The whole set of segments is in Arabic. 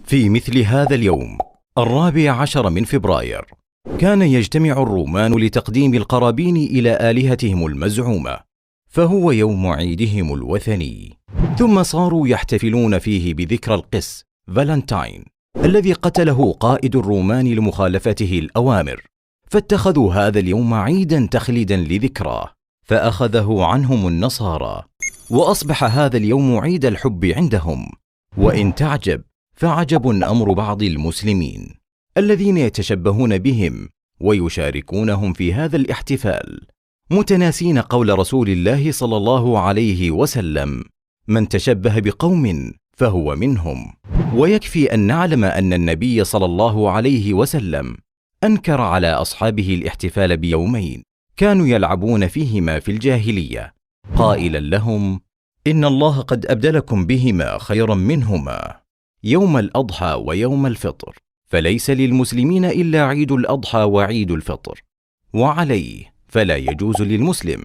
في مثل هذا اليوم 14 من فبراير كان يجتمع الرومان لتقديم القرابين إلى آلهتهم المزعومة، فهو يوم عيدهم الوثني. ثم صاروا يحتفلون فيه بذكرى القس فالنتاين الذي قتله قائد الرومان لمخالفته الأوامر، فاتخذوا هذا اليوم عيدا تخليدا لذكراه، فأخذه عنهم النصارى، وأصبح هذا اليوم عيد الحب عندهم. وإن تعجب فعجب أمر بعض المسلمين الذين يتشبهون بهم ويشاركونهم في هذا الاحتفال، متناسين قول رسول الله صلى الله عليه وسلم: من تشبه بقوم فهو منهم. ويكفي أن نعلم أن النبي صلى الله عليه وسلم أنكر على أصحابه الاحتفال بيومين كانوا يلعبون فيهما في الجاهلية، قائلا لهم: إن الله قد أبدلكم بهما خيرا منهما، يوم الأضحى ويوم الفطر، فليس للمسلمين إلا عيد الأضحى وعيد الفطر، وعليه فلا يجوز للمسلم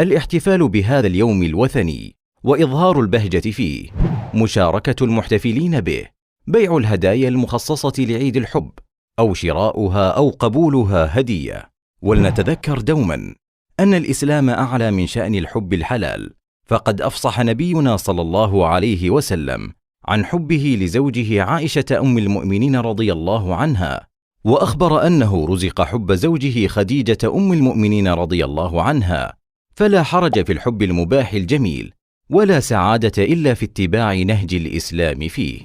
الاحتفال بهذا اليوم الوثني وإظهار البهجة فيه، مشاركة المحتفلين به، بيع الهدايا المخصصة لعيد الحب أو شراؤها أو قبولها هدية. ولنتذكر دوما أن الإسلام أعلى من شأن الحب الحلال، فقد أفصح نبينا صلى الله عليه وسلم عن حبه لزوجه عائشة أم المؤمنين رضي الله عنها، وأخبر أنه رزق حب زوجه خديجة أم المؤمنين رضي الله عنها، فلا حرج في الحب المباح الجميل، ولا سعادة إلا في اتباع نهج الإسلام فيه.